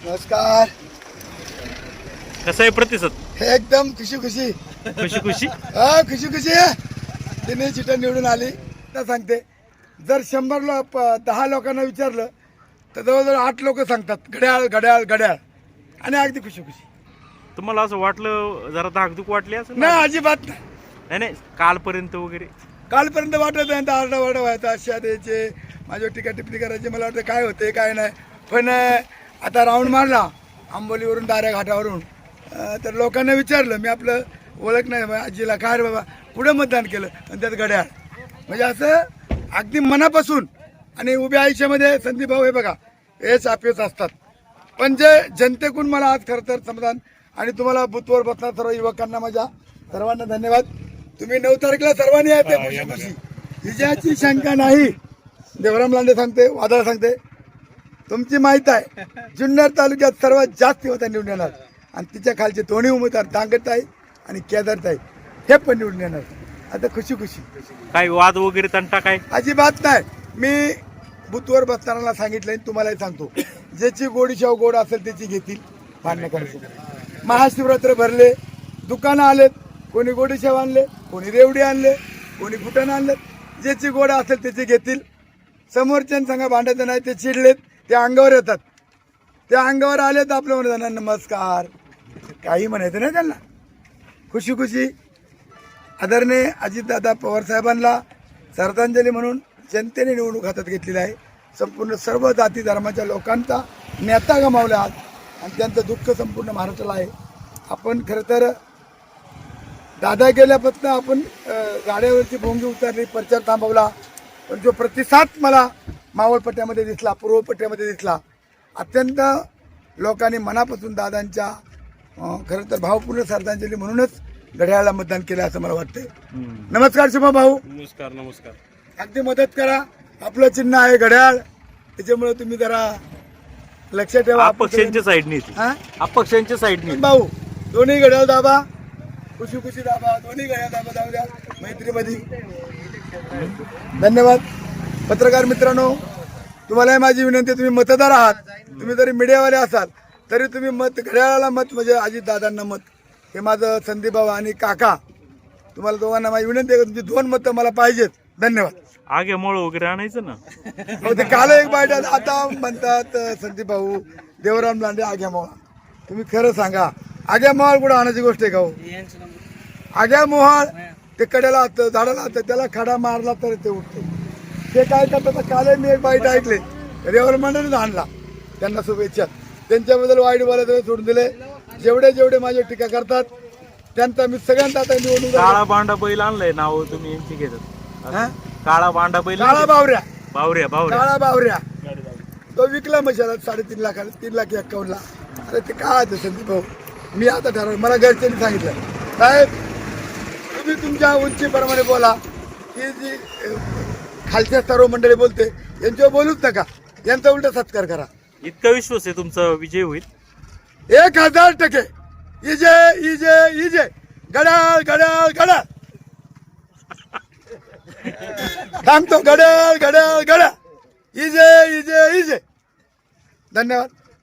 नमस्कार. कसं आहे प्रतिसाद? एकदम खुशी खुशी खुशी खुशी. हा खुशी खुशी. तिने चिठ्ठी निवडून आली तर सांगते, जर 10 लोकांना विचारलं तर जवळजवळ 8 लोक सांगतात घड्याळ घड्याळ घड्याळ. आणि अगदी खुशी खुशी. तुम्हाला असं वाटलं जरा धाकधूक वाटली असं? नाही अजिबात नाही. नाही नाही, कालपर्यंत वगैरे कालपर्यंत वाटत नाही, आरडाओरडा व्हायचा, अशा द्यायचे, माझ्यावर टीका टिप्पणी करायची. मला वाटतं काय होते काय नाही. पण आता राऊंड मारला आंबोलीवरून दाऱ्या घाटावरून, तर लोकांना विचारलं, मी आपलं ओळख नाही आजीला, काय रे बाबा पुढे मतदान केलं, आणि त्यात घड्याळ. म्हणजे असं अगदी मनापासून. आणि उभ्या आयुष्यामध्ये संदीप भाऊ हे बघा हेच अपेच असतात. पण जे जनतेकडून मला आज खरं तर समाधान. आणि तुम्हाला बूथवर बसणार सर्व युवकांना माझ्या सर्वांना धन्यवाद. तुम्ही 9 तारखेला सर्वांनी आहे खुशी, हिच्याची शंका नाही. देवराम लांडे सांगते, वादळ सांगते, तुमची माहिती आहे जुन्नर तालुक्यात सर्वात जास्त होता निवडून येणार. आणि तिच्या खालचे दोन्ही उमेदवार दांगडताई आणि केदारताई हे पण निवडून येणार. आता खुशी खुशी. काही वाद वगैरे तंटा काय? अजिबात नाही. मी बूथवर बसणाऱ्यांना सांगितलंय, तुम्हालाही सांगतो, ज्याची गोडी शाव गोड असेल त्याची घेतील, भांडणं करायचं. महाशिवरात्र भरले, दुकानं आलेत, कोणी गोडी शाव आणले, कोणी रेवडी आणले, कोणी फुटाणं आणले. ज्याची गोड असेल त्याची घेतील. समोरच्या संघ भांडायचं नाही, ते चिडलेत, ते अंगावर येतात. ते अंगावर आले तर आपलं म्हणतात नमस्कार, काही म्हणायचं नाही त्यांना. खुशी खुशी. आदरणीय अजितदादा पवार साहेबांना श्रद्धांजली म्हणून जनतेने निवडणूक हातात घेतलेली आहे. संपूर्ण सर्व जाती धर्माच्या लोकांचा नेता गमावला आज, आणि त्यांचं दुःख संपूर्ण महाराष्ट्राला आहे. आपण खरं तर दादा गेल्यापासून आपण गाड्यावरची भोंगी उतरली, प्रचार थांबवला, पण जो प्रतिसाद मला मावळपट्ट्यामध्ये दिसला, पूर्व पट्ट्यामध्ये दिसला, अत्यंत लोकांनी मनापासून दादांच्या खरं तर भावपूर्ण श्रद्धांजली म्हणूनच घड्याळाला मतदान केलं असं मला वाटतंय. नमस्कार शुभा भाऊ. नमस्कार नमस्कार. अगदी मदत करा. आपलं चिन्ह आहे घड्याळ, त्याच्यामुळे तुम्ही जरा लक्षात ठेवा. अपक्षांच्या साईडनी, अपक्षांच्या साईडनी भाऊ दोन्ही घड्याळ दाबा, खुशी खुशी दाबा, दोन्ही घड्याळ दाबा, जाऊ द्या मैत्रीमध्ये. धन्यवाद. पत्रकार मित्रांनो, तुम्हाला माझी विनंती, तुम्ही मतदार आहात, तुम्ही जरी मीडियावाले असाल तरी तुम्ही मत घड्याळाला मत, म्हणजे अजितदादांना मत. हे माझं संदीप भाऊ आणि काका, तुम्हाला दोघांना माझी विनंती आहे, तुमची 2 मतं मला पाहिजेत. धन्यवाद. आगे मळ वगैरे आणायचं ना. हो, ते काल एक बाईट आता म्हणतात संदीप भाऊ देवराम लांडे आग्या मोळा. तुम्ही खरं सांगा, आग्या मोहाळ कुठं आणायची गोष्ट आहे का हो? आग्या मोहाळ ते कड्याला असतं, झाडाला असतं, त्याला खडा मारला तर ते उठते. ते काय करतात, काल मी एक बाईट ऐकले, रेवर मंडळीने आणला, त्यांना शुभेच्छा. त्यांच्याबद्दल वाईट बोलायचं सोडून दिले. जेवढे जेवढे माझे टीका करतात त्यांचा मी सगळ्यांचा आता निवडून. काळा बांडा बैल आणलाय, नाव तुम्ही यांची घेतात. काळा बांडा बैल, काळा बावऱ्या, बावऱ्या बावऱ्या, काळा बावऱ्या, तो विकला मशाला 3.5 लाखाला, 3,51,000. अरे ते काय संदीप भाऊ, मी आता ठरवलं, मला घरच्यांनी सांगितलं, साहेब तुम्ही तुमच्या उंचीप्रमाणे बोला, ही जी खालच्या सर्व मंडळी बोलते यांच्यावर बोलूच नका, यांचा उलटा सत्कार करा. इतका विश्वास आहे तुमचा विजय होईल? 1000% इजे इजे इजे घड्याळ घड्याळ घड्याळ. सांगतो घड्याळ घड्याळ घड्याळ, इजे इजे इजे. धन्यवाद.